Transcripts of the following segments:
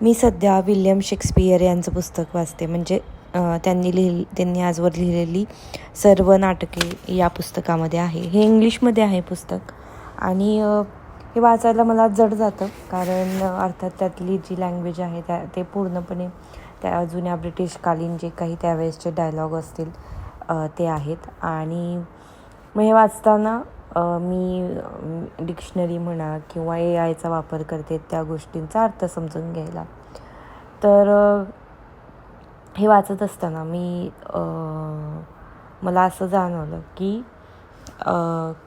मी सध्या William Shakespeare यांचं पुस्तक वाचते. म्हणजे त्यांनी आजवर लिहिलेली सर्व नाटके या पुस्तकामध्ये आहे. हे इंग्लिशमध्ये आहे पुस्तक आणि हे वाचायला मला जड जातं, कारण अर्थात त्यातली जी लँग्वेज आहे ते पूर्णपणे त्या जुन्या ब्रिटिशकालीन जे काही त्यावेळेसचे डायलॉग असतील ते आहेत. आणि मग हे वाचताना मी डिक्शनरी म्हणा किंवा AI चा वापर करते त्या गोष्टींचा अर्थ समजून घ्यायला. तर हे वाचत असताना मला असं जाणवलं की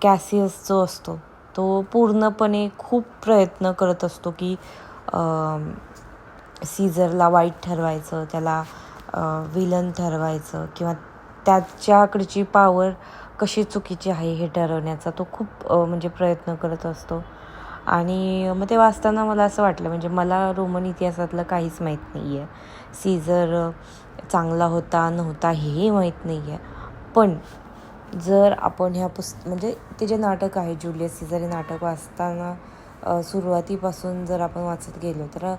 कॅसियस जो असतो तो पूर्णपणे खूप प्रयत्न करत असतो की सीझरला वाईट ठरवायचं, त्याला विलन ठरवायचं किंवा त्याच्याकडची पॉवर कशी चुकीची आहे हे ठरवण्याचा तो खूप म्हणजे प्रयत्न करत असतो. आणि मग ते वाचताना मला असं वाटलं, म्हणजे मला रोमन इतिहासातलं काहीच माहीत नाही आहे. सीझर चांगला होता नव्हता हेही माहीत नाही आहे. पण जर आपण म्हणजे ते जे नाटक आहे ज्युलियस सीझर हे नाटक वाचताना सुरुवातीपासून जर आपण वाचत गेलो तर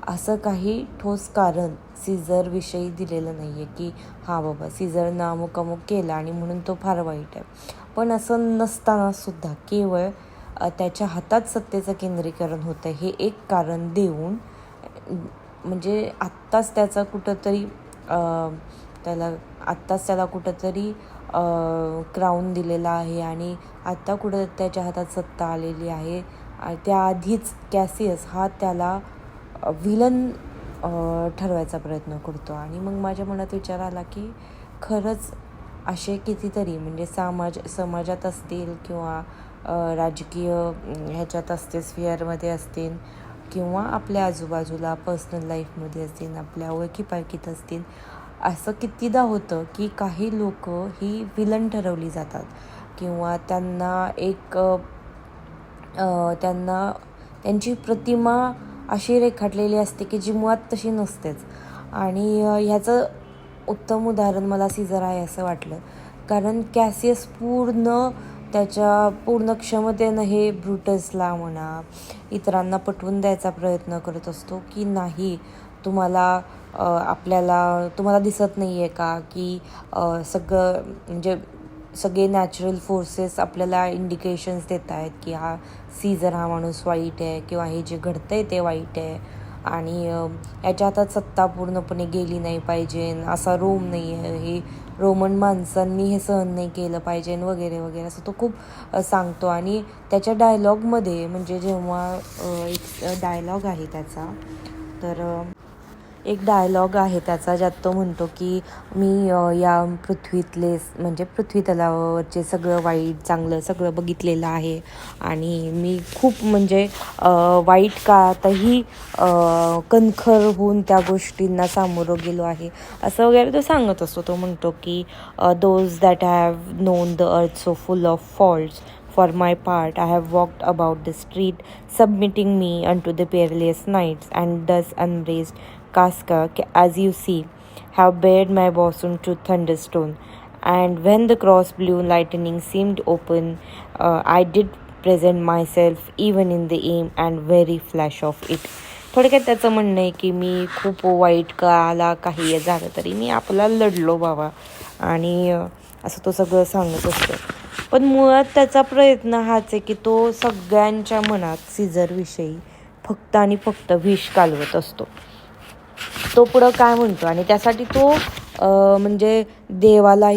असं काही ठोस कारण सीझरविषयी दिलेलं नाही आहे की हां बाबा सीझरनं अमुक अमुक केलं आणि म्हणून तो फार वाईट आहे. पण असं नसतानासुद्धा केवळ त्याच्या हातात सत्तेचं केंद्रीकरण होतं हे एक कारण देऊन, म्हणजे आत्ताच त्याला कुठंतरी क्राऊन दिलेला आहे आणि आत्ता कुठं त्याच्या हातात सत्ता आलेली आहे. त्याआधीच कॅसियस हा त्याला विलन ठरवायचा प्रयत्न करतो. आणि मग माझ्या मनात विचार आला की खरंच असे कितीतरी, म्हणजे समाजात असतील किंवा राजकीय ह्याच्यात असतील, स्फिअरमध्ये असतील किंवा आपल्या आजूबाजूला पर्सनल लाईफमध्ये असतील, आपल्या ओळखीपाळखीत असतील, असं कितीदा होतं की काही लोक ही विलन ठरवली जातात किंवा त्यांची प्रतिमा अशी रेखाटलेली असते की जी मुळात तशी नसतेच. आणि ह्याचं उत्तम उदाहरण मला सीझर आहे असं वाटलं, कारण कॅसियस त्याच्या पूर्ण क्षमतेनं हे ब्रुटसला म्हणा इतरांना पटवून द्यायचा प्रयत्न करत असतो की नाही, तुम्हाला दिसत नाही आहे का की सगळे नॅचरल फोर्सेस आपल्याला इंडिकेशन्स देत आहेत की सीझर हा माणूस वाईट आहे किंवा हे जे घडतं आहे ते वाईट आहे आणि याच्या हातात सत्ता पूर्णपणे गेली नाही पाहिजे, असा रोम नाही आहे, हे रोमन माणसांनी हे सहन नाही केलं पाहिजे वगैरे वगैरे असं तो खूप सांगतो. आणि त्याच्या डायलॉगमध्ये, म्हणजे जेव्हा एक डायलॉग आहे त्याचा ज्यात तो म्हणतो की मी या पृथ्वीतले म्हणजे पृथ्वी तलावावरचे सगळं वाईट चांगलं सगळं बघितलेलं आहे आणि मी खूप म्हणजे वाईट काळातही कणखर होऊन त्या गोष्टींना सामोरं गेलो आहे असं वगैरे तो सांगत असतो. तो म्हणतो की those that have non the earth so full of faults. For my part, I have walked about the street, submitting me unto the perilous nights, and thus embraced Casca, as you see, have bared my bosom to thunderstone. And when the cross blue lightning seemed open, I did present myself even in the aim and very flash of it. थोडक्यात त्याचं म्हणणं आहे की मी खूप वाईट काळाला काही झालं तरी मी आपला लढलो बाबा, आणि असं तो सगळं सांगत असतो. पण मुळात त्याचा प्रयत्न हाच आहे की तो सगळ्यांच्या मनात सीझरविषयी फक्त आणि फक्त विष कालवत असतो. तो पुढं काय म्हणतो आणि त्यासाठी तो म्हणजे देवाचं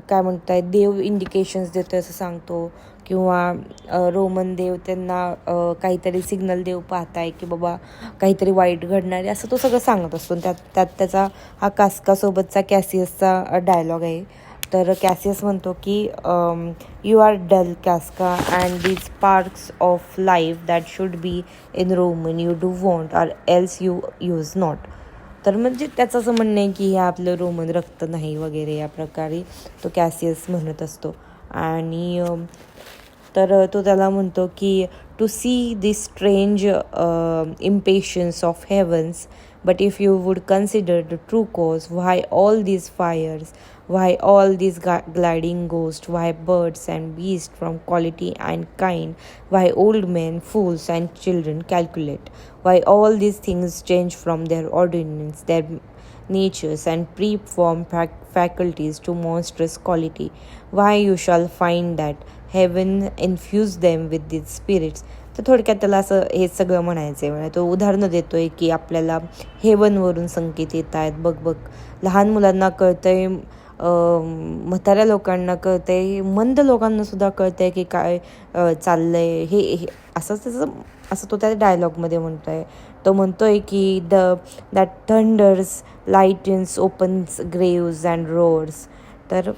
काय म्हणताय, देव इंडिकेशन्स देतो असं सांगतो किंवा रोमन देव त्यांना काहीतरी सिग्नल देव पाहताय की बाबा काहीतरी वाईट घडणार आहे असं तो सगळं सांगत असतो. त्यात त्याचा हा कास्कासोबतचा कॅसियसचा डायलॉग आहे. तर कॅसियस म्हणतो की you are dull Casca and these sparks of life that should be in Roman you do want or else you use not. तर म्हणजे त्याचं असं म्हणणं आहे की हे आपलं रोमन रक्त नाही वगैरे या प्रकारे तो कॅसियस म्हणत असतो. आणि तर तो त्याला म्हणतो की to see this strange impatience of heavens But if you would consider the true cause, why all these fires, why all these gliding ghosts, why birds and beasts from quality and kind, why old men, fools, and children calculate, why all these things change from their ordinance, their natures, and preform faculties to monstrous quality, why you shall find that heaven infused them with these spirits. तर थोडक्यात त्याला असं हे सगळं म्हणायचं आहे. म्हणजे तो उदाहरणं देतो आहे की आपल्याला हेवनवरून संकेत येत आहेत, बघ बघ लहान मुलांना कळतं आहे, म्हाताऱ्या लोकांना कळतं आहे, मंद लोकांनासुद्धा कळतं आहे की काय चाललं आहे हे असंच त्याचं असं तो त्या डायलॉगमध्ये म्हणतो आहे. तो म्हणतो आहे की that thunders lightens opens graves and roars. तर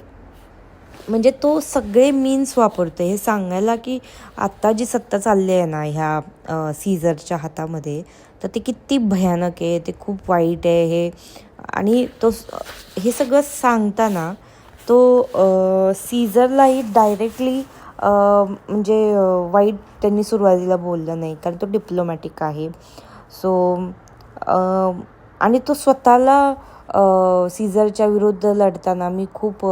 म्हणजे तो सगळे मीन्स वापरतो हे सांगायला की आत्ता जी सत्ता चालली आहे ना ह्या सीझरच्या हातामध्ये, तर ते किती भयानक आहे, ते खूप वाईट आहे हे. आणि तो हे सगळं सांगताना तो सीझरलाही डायरेक्टली म्हणजे वाईट त्यांनी सुरुवातीला बोललं नाही, कारण तो डिप्लोमॅटिक आहे. सो आणि तो स्वतःला सीझरच्या विरुद्ध लढताना मी खूप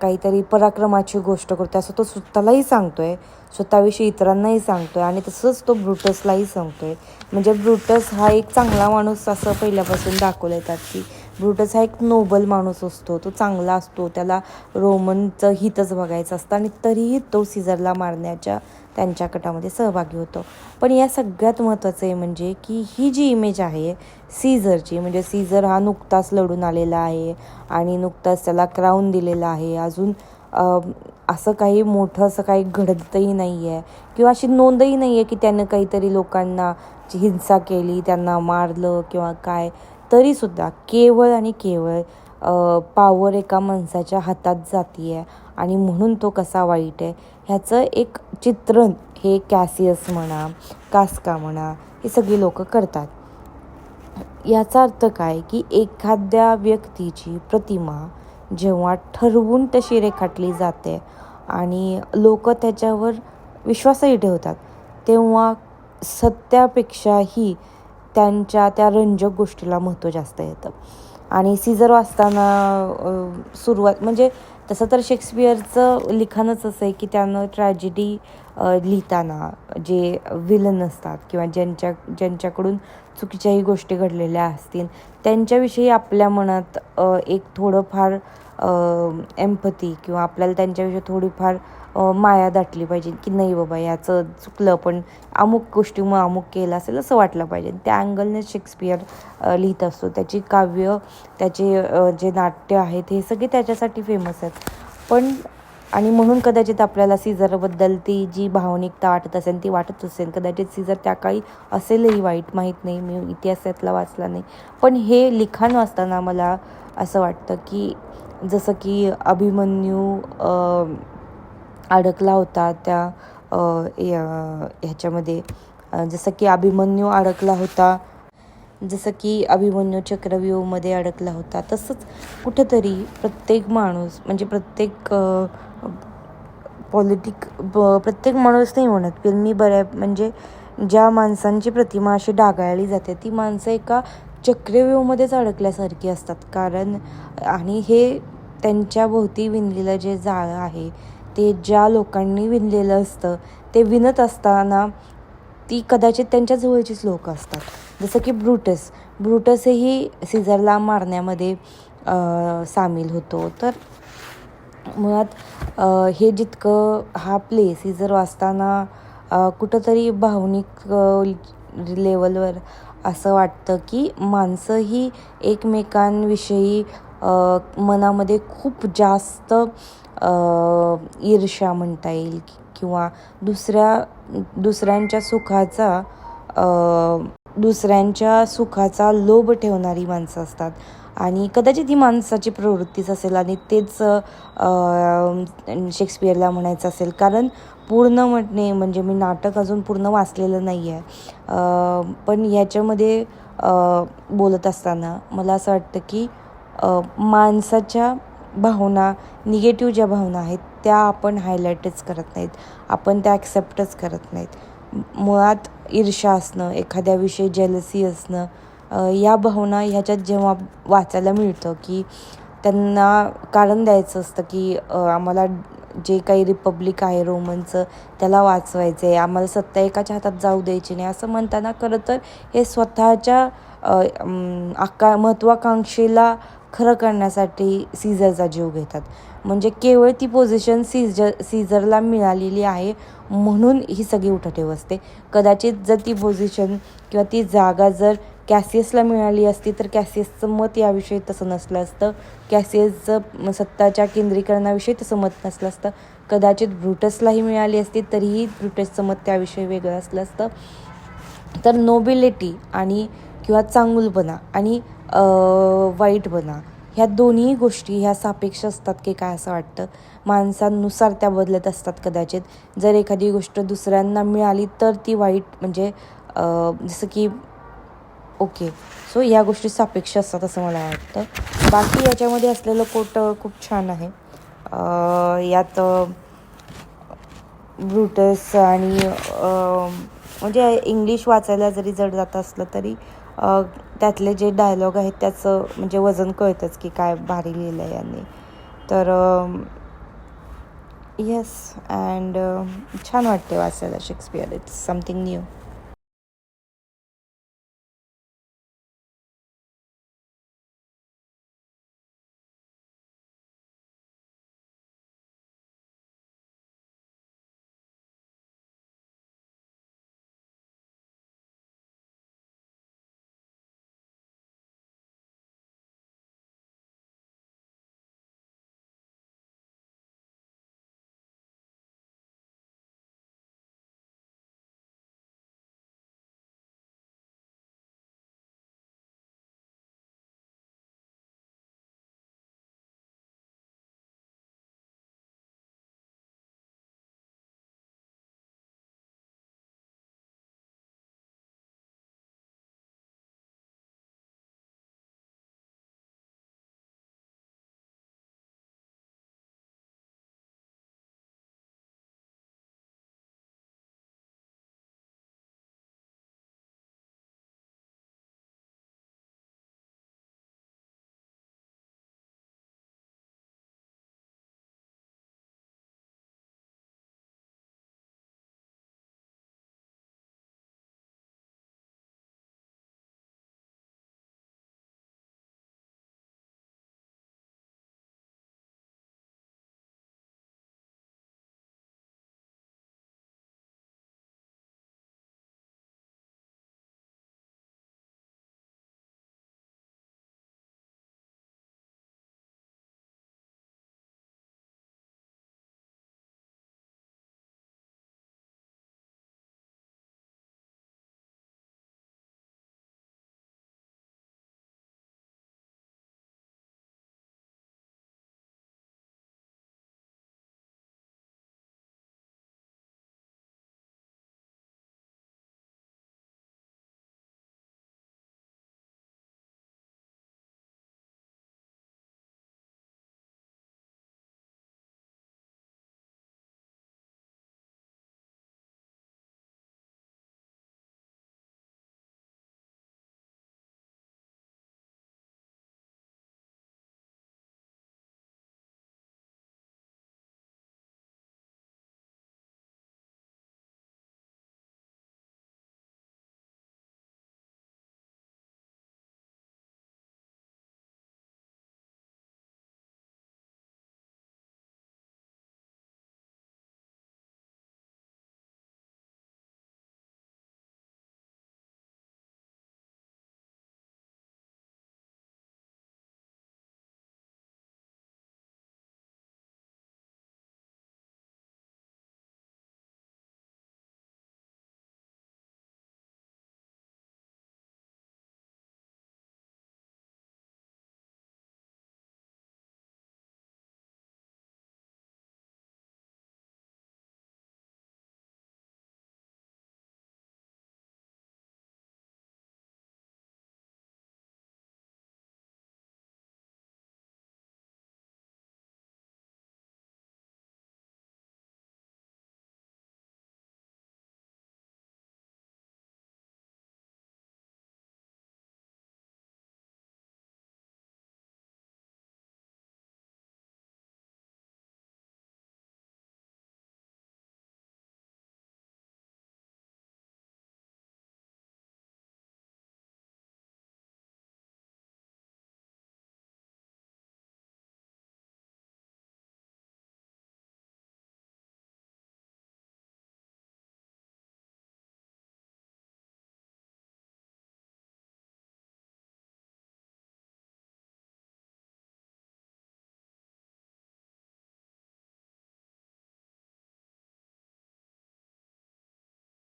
काहीतरी पराक्रमाची गोष्ट करतो असं तो स्वतःलाही सांगतो आहे, स्वतःविषयी इतरांनाही सांगतो आहे. आणि तसंच तो ब्रुटसलाही सांगतो आहे. म्हणजे ब्रुटस हा एक चांगला माणूस असं पहिल्यापासून दाखवलं येतात की ब्रुटस हा एक नोबल माणूस असतो, तो चांगला असतो, त्याला रोमनचं हितच बघायचं असतं, आणि तरीही तो सीझरला मारण्याच्या त्यांच्या कटामध्ये सहभागी होतो. पण या सगळ्यात महत्त्वाचं आहे म्हणजे की ही जी इमेज आहे सीझरची, म्हणजे सीझर हा नुकताच लढून आलेला आहे आणि नुकताच त्याला क्राऊन दिलेला आहे, अजून असं काही मोठं असं काही घडतही नाही आहे किंवा अशी नोंदही नाही आहे की त्यानं काहीतरी लोकांना हिंसा केली, त्यांना मारलं किंवा काय. तरीसुद्धा केवळ आणि केवळ पॉवर एका माणसाच्या हातात जाती आहे आणि म्हणून तो कसा वाईट आहे ह्याचं एक चित्रण हे कॅसियस म्हणा, कास्का म्हणा, हे सगळी लोक करतात. याचा अर्थ काय की एखाद्या व्यक्तीची प्रतिमा जेव्हा ठरवून तशी रेखाटली जाते आणि लोक त्याच्यावर विश्वासही ठेवतात, तेव्हा सत्यापेक्षाही त्यांच्या त्या रंजक गोष्टीला महत्त्व जास्त येतं. आणि सीझर वाचताना सुरुवात म्हणजे तसं तर शेक्सपियरचं लिखाणच असं आहे की त्यानं ट्रॅजेडी लिहिताना जे विलन असतात किंवा ज्यांच्याकडून चुकीच्याही गोष्टी घडलेल्या असतील त्यांच्याविषयी आपल्या मनात एक थोडंफार एम्पथी किंवा आपल्याला त्यांच्याविषयी थोडीफार माया दाटली पाहिजे की नाही बाबा याचं चुकलं, पण अमुक गोष्टीमुळे अमुक केलं असेल असं वाटलं पाहिजे. त्या अँगलने शेक्सपियर लिहित असतो. त्याची काव्य, त्याचे जे नाट्य आहेत हे सगळे त्याच्यासाठी फेमस आहेत. पण आणि म्हणून कदाचित आपल्याला सीझरबद्दल ती जी भावनिकता वाटत असेल ती वाटत असेल. कदाचित सीझर त्या काळी असेलही वाईट, माहीत नाही, मी इतिहासातला वाचला नाही. पण हे लिखाण वाचताना मला असं वाटतं की जसं की अभिमन्यू अडकला होता त्या ह्याच्यामध्ये, जसं की अभिमन्यू अडकला होता, जसं की अभिमन्यू चक्रव्यूहमध्ये अडकला होता, तसंच कुठंतरी प्रत्येक माणूस म्हणजे प्रत्येक प्रत्येक माणूस नाही म्हणत, पण मी म्हणजे ज्या माणसांची प्रतिमा अशी डागाळली जाते ती माणसं एका चक्रव्यूहमध्येच अडकल्यासारखी असतात. कारण आणि हे त्यांच्या भोवती विणलेलं जे जाळं आहे ते ज्या लोकांनी विणलेलं असतं ते विणत असताना ती कदाचित त्यांच्या जवळचीच लोक असतात. जसं की ब्रुटसही सीझरला मारण्यामध्ये सामील होतो. तर मुळात हे जितकं हा प्ले सीझर वाचताना कुठंतरी भावनिक लेवलवर असं वाटतं की माणसं ही एकमेकांविषयी मनामध्ये खूप जास्त ईर्ष्या म्हणता येईल किंवा दुसऱ्यांच्या सुखाचा लोभ ठेवणारी माणसं असतात. आणि कदाचित ही माणसाची प्रवृत्तीच असेल आणि तेच शेक्सपियरला म्हणायचं असेल. कारण पूर्ण म्हणजे मी नाटक अजून पूर्ण वाचलेलं नाही आहे, पण ह्याच्यामध्ये बोलत असताना मला असं वाटतं की माणसाच्या भावना, निगेटिव्ह ज्या भावना आहेत त्या आपण हायलाईटच करत नाहीत, आपण त्या ॲक्सेप्टच करत नाहीत. मुळात ईर्ष्या असणं, एखाद्याविषयी जेलसी असणं या भावना ह्याच्यात जेव्हा वाचायला मिळतं की त्यांना कारण द्यायचं असतं की आम्हाला जे काही रिपब्लिक आहे रोमनचं त्याला वाचवायचं आहे, आम्हाला सत्ता एकाच्या हातात जाऊ द्यायची नाही, असं म्हणताना खरं तर हे स्वतःच्या महत्त्वाकांक्षेला खरं करण्यासाठी सीझरचा जीव घेतात. म्हणजे केवळ ती पोझिशन सीझरला मिळालेली आहे म्हणून ही सगळी उठाठेव असते. कदाचित जर ती पोझिशन किंवा ती जागा जर कॅसियसला मिळाली असती तर कॅसियसचं मत याविषयी तसं नसलं असतं. कॅसियसचं सत्ताच्या केंद्रीकरणाविषयी तसं मत नसलं असतं. कदाचित ब्रुटसलाही मिळाली असती तरीही ब्रुटसचं मत त्याविषयी वेगळं असलं असतं. तर नोबिलिटी आणि किंवा चांगुलपणा आणि वाईटपणा ह्या दोन्ही गोष्टी ह्या सापेक्ष असतात की काय असं वाटतं. माणसांनुसार त्या बदलत असतात. कदाचित जर एखादी गोष्ट दुसऱ्यांना मिळाली तर ती वाईट म्हणजे जसं की ओके, सो ह्या गोष्टी सापेक्ष असतात असं मला वाटतं. बाकी याच्यामध्ये असलेलं कोट खूप छान आहे. यात ब्रुटस आणि म्हणजे इंग्लिश वाचायला जरी जड जात असलं तरी त्यातले जे डायलॉग आहेत त्याचं म्हणजे वजन कळतंच की काय भारी लिहिलं आहे यांनी. तर येस, अँड छान वाटते वाचायला शेक्सपियर. It's something new.